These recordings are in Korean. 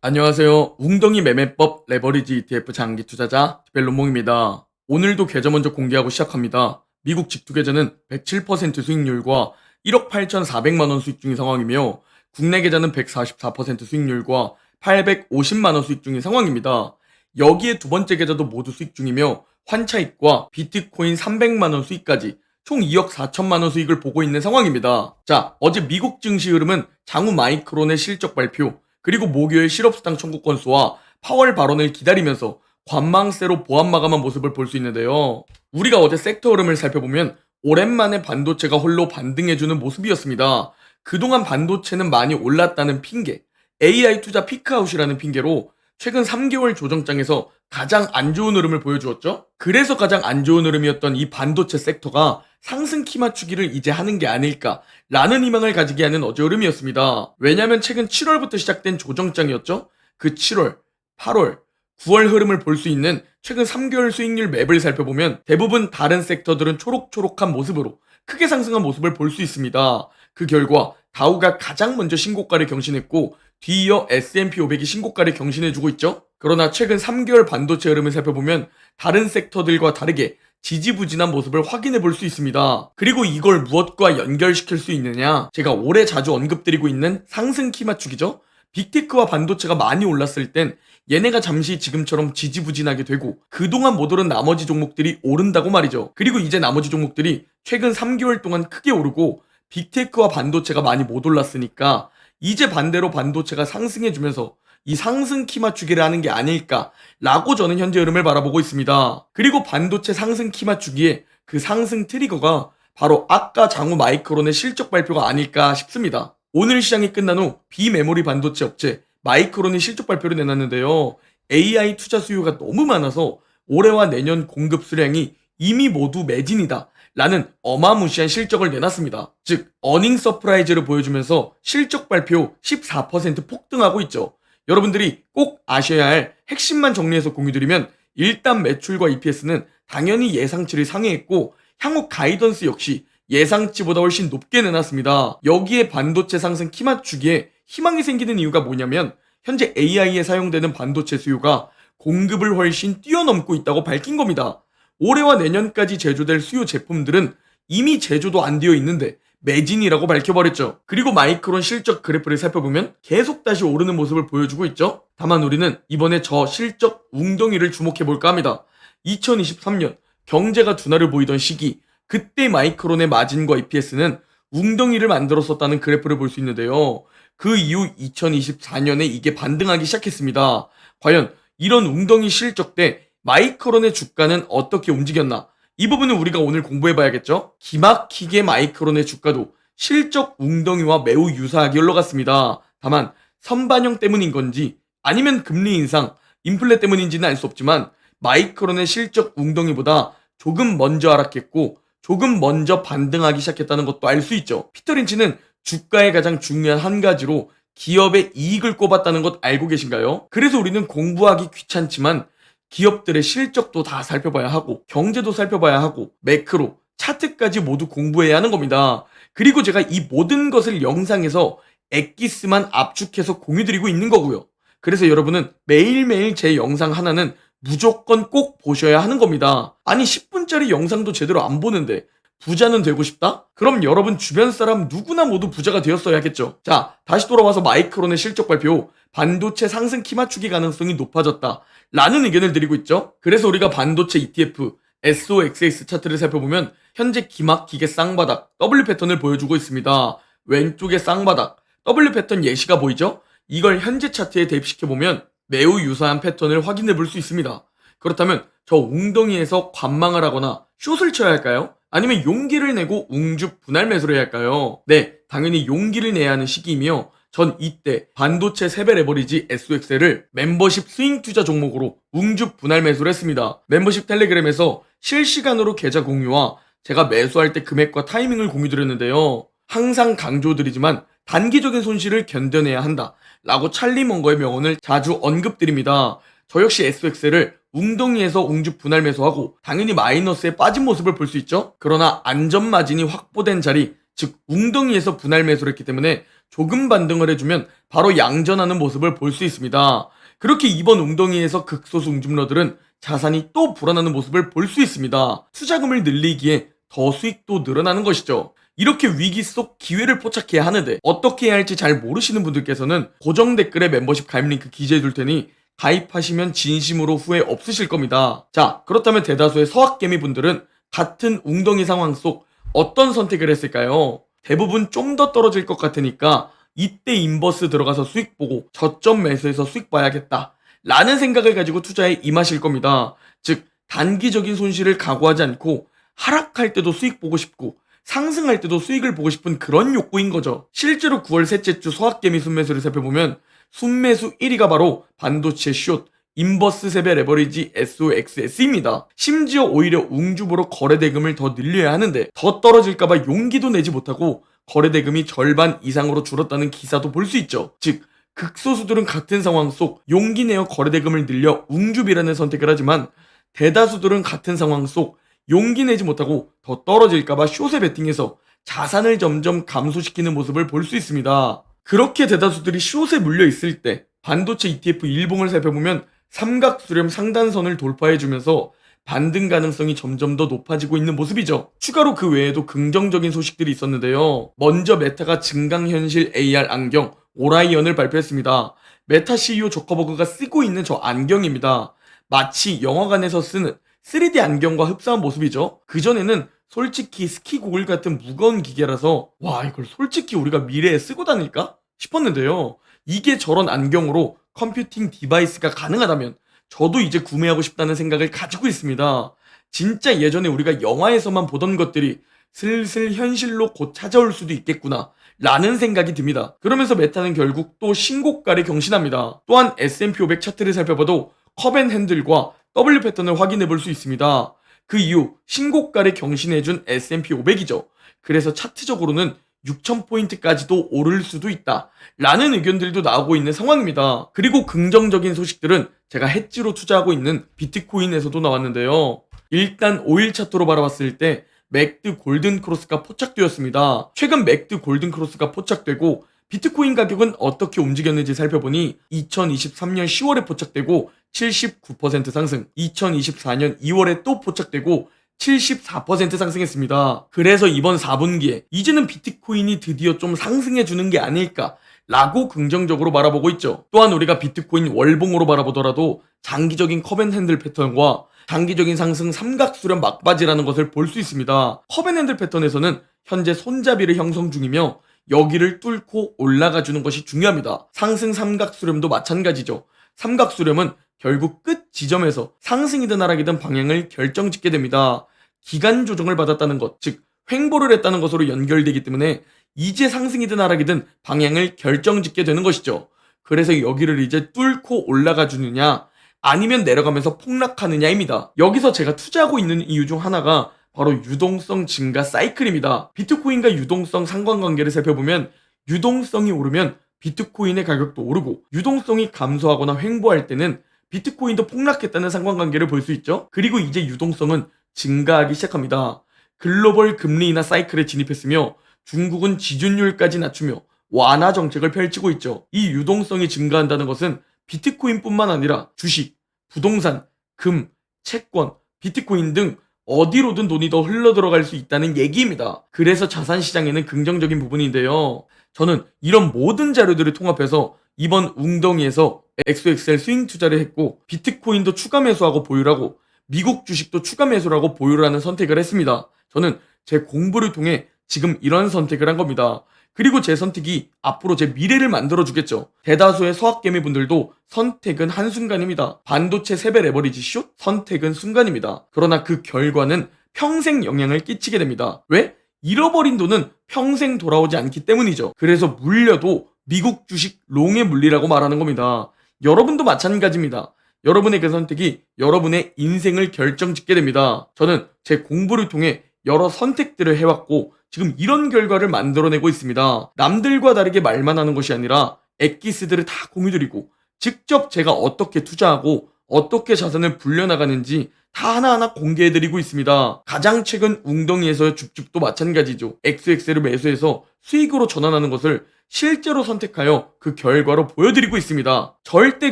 안녕하세요. 웅덩이 매매법 레버리지 ETF 장기 투자자 디벨론몽입니다. 오늘도 계좌 먼저 공개하고 시작합니다. 미국 직투 계좌는 107% 수익률과 1억 8,400만 원 수익 중인 상황이며 국내 계좌는 144% 수익률과 850만 원 수익 중인 상황입니다. 여기에 두 번째 계좌도 모두 수익 중이며 환차익과 비트코인 300만 원 수익까지 총 2억 4천만 원 수익을 보고 있는 상황입니다. 자, 어제 미국 증시 흐름은 장우 마이크론의 실적 발표, 그리고 목요일 실업수당 청구 건수와 파월 발언을 기다리면서 관망세로 보합 마감한 모습을 볼 수 있는데요. 우리가 어제 섹터 흐름을 살펴보면 오랜만에 반도체가 홀로 반등해주는 모습이었습니다. 그동안 반도체는 많이 올랐다는 핑계, AI 투자 피크아웃이라는 핑계로 최근 3개월 조정장에서 가장 안 좋은 흐름을 보여주었죠. 그래서 가장 안 좋은 흐름이었던 이 반도체 섹터가 상승 키 맞추기를 이제 하는 게 아닐까라는 희망을 가지게 하는 어제 흐름이었습니다. 왜냐하면 최근 7월부터 시작된 조정장이었죠. 그 7월, 8월, 9월 흐름을 볼 수 있는 최근 3개월 수익률 맵을 살펴보면 대부분 다른 섹터들은 초록초록한 모습으로 크게 상승한 모습을 볼 수 있습니다. 그 결과 다우가 가장 먼저 신고가를 경신했고 뒤이어 S&P 500이 신고가를 경신해주고 있죠. 그러나 최근 3개월 반도체 흐름을 살펴보면 다른 섹터들과 다르게 지지부진한 모습을 확인해 볼 수 있습니다. 그리고 이걸 무엇과 연결시킬 수 있느냐? 제가 올해 자주 언급드리고 있는 상승 키 맞추기죠. 빅테크와 반도체가 많이 올랐을 땐 얘네가 잠시 지금처럼 지지부진하게 되고 그동안 못 오른 나머지 종목들이 오른다고 말이죠. 그리고 이제 나머지 종목들이 최근 3개월 동안 크게 오르고 빅테크와 반도체가 많이 못 올랐으니까 이제 반대로 반도체가 상승해주면서 이 상승 키 맞추기를 하는 게 아닐까라고 저는 현재 흐름을 바라보고 있습니다. 그리고 반도체 상승 키 맞추기에 그 상승 트리거가 바로 아까 장우 마이크론의 실적 발표가 아닐까 싶습니다. 오늘 시장이 끝난 후 비메모리 반도체 업체 마이크론이 실적 발표를 내놨는데요. AI 투자 수요가 너무 많아서 올해와 내년 공급 수량이 이미 모두 매진이다 라는 어마무시한 실적을 내놨습니다. 즉 어닝 서프라이즈를 보여주면서 실적 발표 14% 폭등하고 있죠. 여러분들이 꼭 아셔야 할 핵심만 정리해서 공유드리면 일단 매출과 EPS는 당연히 예상치를 상회했고 향후 가이던스 역시 예상치보다 훨씬 높게 내놨습니다. 여기에 반도체 상승 키 맞추기에 희망이 생기는 이유가 뭐냐면 현재 AI에 사용되는 반도체 수요가 공급을 훨씬 뛰어넘고 있다고 밝힌 겁니다. 올해와 내년까지 제조될 수요 제품들은 이미 제조도 안 되어 있는데 매진이라고 밝혀버렸죠. 그리고 마이크론 실적 그래프를 살펴보면 계속 다시 오르는 모습을 보여주고 있죠. 다만 우리는 이번에 저 실적 웅덩이를 주목해볼까 합니다. 2023년 경제가 둔화를 보이던 시기, 그때 마이크론의 마진과 EPS는 웅덩이를 만들었었다는 그래프를 볼 수 있는데요. 그 이후 2024년에 이게 반등하기 시작했습니다. 과연 이런 웅덩이 실적 때 마이크론의 주가는 어떻게 움직였나? 이 부분은 우리가 오늘 공부해봐야겠죠? 기막히게 마이크론의 주가도 실적 웅덩이와 매우 유사하게 흘러갔습니다. 다만 선반영 때문인 건지 아니면 금리 인상, 인플레 때문인지는 알 수 없지만 마이크론의 실적 웅덩이보다 조금 먼저 하락했고 조금 먼저 반등하기 시작했다는 것도 알 수 있죠. 피터 린치는 주가의 가장 중요한 한 가지로 기업의 이익을 꼽았다는 것 알고 계신가요? 그래서 우리는 공부하기 귀찮지만 기업들의 실적도 다 살펴봐야 하고 경제도 살펴봐야 하고 매크로, 차트까지 모두 공부해야 하는 겁니다. 그리고 제가 이 모든 것을 영상에서 엑기스만 압축해서 공유드리고 있는 거고요. 그래서 여러분은 매일매일 제 영상 하나는 무조건 꼭 보셔야 하는 겁니다. 아니 10분짜리 영상도 제대로 안 보는데 부자는 되고 싶다? 그럼 여러분 주변 사람 누구나 모두 부자가 되었어야겠죠. 자, 다시 돌아와서 마이크론의 실적 발표, 반도체 상승 키 맞추기 가능성이 높아졌다 라는 의견을 드리고 있죠. 그래서 우리가 반도체 ETF, SOXX 차트를 살펴보면 현재 기막히게 쌍바닥, W 패턴을 보여주고 있습니다. 왼쪽에 쌍바닥, W 패턴 예시가 보이죠? 이걸 현재 차트에 대입시켜보면 매우 유사한 패턴을 확인해 볼 수 있습니다. 그렇다면 저 웅덩이에서 관망을 하거나 숏을 쳐야 할까요? 아니면 용기를 내고 웅주 분할 매수를 해야 할까요? 네, 당연히 용기를 내야 하는 시기이며 전 이때 반도체 세배 레버리지 SOXL을 멤버십 스윙 투자 종목으로 웅주 분할 매수를 했습니다. 멤버십 텔레그램에서 실시간으로 계좌 공유와 제가 매수할 때 금액과 타이밍을 공유드렸는데요. 항상 강조드리지만 단기적인 손실을 견뎌내야 한다 라고 찰리 먼거의 명언을 자주 언급드립니다. 저 역시 SOXL을 웅덩이에서 웅주 분할 매수하고 당연히 마이너스에 빠진 모습을 볼 수 있죠. 그러나 안전 마진이 확보된 자리, 즉 웅덩이에서 분할 매수를 했기 때문에 조금 반등을 해주면 바로 양전하는 모습을 볼 수 있습니다. 그렇게 이번 웅덩이에서 극소수 웅줌러들은 자산이 또 불어나는 모습을 볼 수 있습니다. 투자금을 늘리기에 더 수익도 늘어나는 것이죠. 이렇게 위기 속 기회를 포착해야 하는데 어떻게 해야 할지 잘 모르시는 분들께서는 고정 댓글에 멤버십 가입 링크 기재해 둘 테니 가입하시면 진심으로 후회 없으실 겁니다. 자, 그렇다면 대다수의 서학개미 분들은 같은 웅덩이 상황 속 어떤 선택을 했을까요? 대부분 좀 더 떨어질 것 같으니까 이때 인버스 들어가서 수익 보고 저점 매수해서 수익 봐야겠다 라는 생각을 가지고 투자에 임하실 겁니다. 즉 단기적인 손실을 각오하지 않고 하락할 때도 수익 보고 싶고 상승할 때도 수익을 보고 싶은 그런 욕구인 거죠. 실제로 9월 셋째 주 서학개미 순매수를 살펴보면 순매수 1위가 바로 반도체 숏 인버스 세배 레버리지 SOXS입니다. 심지어 오히려 웅주보로 거래대금을 더 늘려야 하는데 더 떨어질까봐 용기도 내지 못하고 거래대금이 절반 이상으로 줄었다는 기사도 볼 수 있죠. 즉 극소수들은 같은 상황 속 용기 내어 거래대금을 늘려 웅주비라는 선택을 하지만 대다수들은 같은 상황 속 용기 내지 못하고 더 떨어질까봐 숏에 베팅해서 자산을 점점 감소시키는 모습을 볼 수 있습니다. 그렇게 대다수들이 숏에 물려 있을 때 반도체 ETF 일봉을 살펴보면 삼각수렴 상단선을 돌파해주면서 반등 가능성이 점점 더 높아지고 있는 모습이죠. 추가로 그 외에도 긍정적인 소식들이 있었는데요. 먼저 메타가 증강현실 AR 안경 오라이언을 발표했습니다. 메타 CEO 조커버그가 쓰고 있는 저 안경입니다. 마치 영화관에서 쓰는 3D 안경과 흡사한 모습이죠. 그전에는 솔직히 스키 고글 같은 무거운 기계라서 와 이걸 솔직히 우리가 미래에 쓰고 다닐까 싶었는데요. 이게 저런 안경으로 컴퓨팅 디바이스가 가능하다면 저도 이제 구매하고 싶다는 생각을 가지고 있습니다. 진짜 예전에 우리가 영화에서만 보던 것들이 슬슬 현실로 곧 찾아올 수도 있겠구나 라는 생각이 듭니다. 그러면서 메타는 결국 또 신고가를 경신합니다. 또한 S&P 500 차트를 살펴봐도 컵앤핸들과 W 패턴을 확인해 볼 수 있습니다. 그 이후 신고가를 경신해준 S&P 500이죠. 그래서 차트적으로는 6,000포인트까지도 오를 수도 있다 라는 의견들도 나오고 있는 상황입니다. 그리고 긍정적인 소식들은 제가 해지로 투자하고 있는 비트코인에서도 나왔는데요. 일단 5일 차트로 바라봤을 때 맥드 골든 크로스가 포착되었습니다. 최근 맥드 골든 크로스가 포착되고 비트코인 가격은 어떻게 움직였는지 살펴보니 2023년 10월에 포착되고 79% 상승, 2024년 2월에 또 포착되고 74% 상승했습니다. 그래서 이번 4분기에 이제는 비트코인이 드디어 좀 상승해주는 게 아닐까 라고 긍정적으로 바라보고 있죠. 또한 우리가 비트코인 월봉으로 바라보더라도 장기적인 컵앤핸들 패턴과 장기적인 상승 삼각수렴 막바지라는 것을 볼 수 있습니다. 컵앤핸들 패턴에서는 현재 손잡이를 형성 중이며 여기를 뚫고 올라가 주는 것이 중요합니다. 상승 삼각수렴도 마찬가지죠. 삼각수렴은 결국 끝 지점에서 상승이든 하락이든 방향을 결정짓게 됩니다. 기간 조정을 받았다는 것, 즉 횡보를 했다는 것으로 연결되기 때문에 이제 상승이든 하락이든 방향을 결정짓게 되는 것이죠. 그래서 여기를 이제 뚫고 올라가 주느냐 아니면 내려가면서 폭락하느냐입니다. 여기서 제가 투자하고 있는 이유 중 하나가 바로 유동성 증가 사이클입니다. 비트코인과 유동성 상관관계를 살펴보면 유동성이 오르면 비트코인의 가격도 오르고 유동성이 감소하거나 횡보할 때는 비트코인도 폭락했다는 상관관계를 볼 수 있죠. 그리고 이제 유동성은 증가하기 시작합니다. 글로벌 금리 인하 사이클에 진입했으며 중국은 지준율까지 낮추며 완화 정책을 펼치고 있죠. 이 유동성이 증가한다는 것은 비트코인뿐만 아니라 주식, 부동산, 금, 채권, 비트코인 등 어디로든 돈이 더 흘러들어갈 수 있다는 얘기입니다. 그래서 자산시장에는 긍정적인 부분인데요. 저는 이런 모든 자료들을 통합해서 이번 웅덩이에서 XXL 스윙 투자를 했고 비트코인도 추가 매수하고 보유하고 미국 주식도 추가 매수하고 보유를 하는 선택을 했습니다. 저는 제 공부를 통해 지금 이런 선택을 한 겁니다. 그리고 제 선택이 앞으로 제 미래를 만들어주겠죠. 대다수의 서학개미 분들도 선택은 한순간입니다. 반도체 세배 레버리지 숏? 선택은 순간입니다. 그러나 그 결과는 평생 영향을 끼치게 됩니다. 왜? 잃어버린 돈은 평생 돌아오지 않기 때문이죠. 그래서 물려도 미국 주식 롱에 물리라고 말하는 겁니다. 여러분도 마찬가지입니다. 여러분의 그 선택이 여러분의 인생을 결정짓게 됩니다. 저는 제 공부를 통해 여러 선택들을 해왔고 지금 이런 결과를 만들어내고 있습니다. 남들과 다르게 말만 하는 것이 아니라 엑기스들을 다 공유드리고 직접 제가 어떻게 투자하고 어떻게 자산을 불려나가는지 다 하나하나 공개해드리고 있습니다. 가장 최근 웅덩이에서의 줍줍도 마찬가지죠. XX를 매수해서 수익으로 전환하는 것을 실제로 선택하여 그 결과로 보여드리고 있습니다. 절대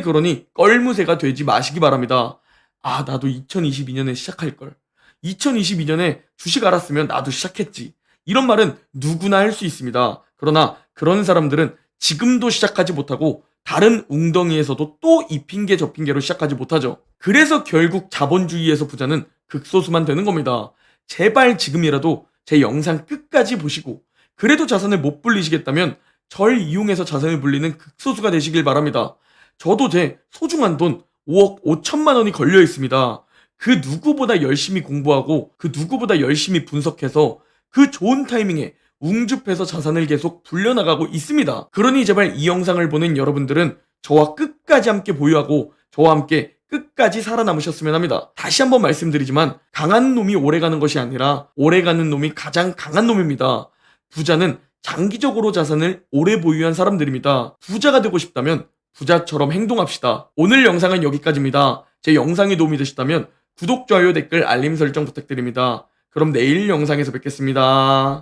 그러니 껄무새가 되지 마시기 바랍니다. 아, 나도 2022년에 시작할걸. 2022년에 주식 알았으면 나도 시작했지. 이런 말은 누구나 할 수 있습니다. 그러나 그런 사람들은 지금도 시작하지 못하고 다른 웅덩이에서도 또 이 핑계 저 핑계로 시작하지 못하죠. 그래서 결국 자본주의에서 부자는 극소수만 되는 겁니다. 제발 지금이라도 제 영상 끝까지 보시고 그래도 자산을 못 불리시겠다면 절 이용해서 자산을 불리는 극소수가 되시길 바랍니다. 저도 제 소중한 돈 5억 5천만 원이 걸려 있습니다. 그 누구보다 열심히 공부하고 그 누구보다 열심히 분석해서 그 좋은 타이밍에 웅줍해서 자산을 계속 불려나가고 있습니다. 그러니 제발 이 영상을 보는 여러분들은 저와 끝까지 함께 보유하고 저와 함께 끝까지 살아남으셨으면 합니다. 다시 한번 말씀드리지만 강한 놈이 오래가는 것이 아니라 오래가는 놈이 가장 강한 놈입니다. 부자는 장기적으로 자산을 오래 보유한 사람들입니다. 부자가 되고 싶다면 부자처럼 행동합시다. 오늘 영상은 여기까지입니다. 제 영상이 도움이 되셨다면 구독, 좋아요, 댓글, 알림 설정 부탁드립니다. 그럼 내일 영상에서 뵙겠습니다.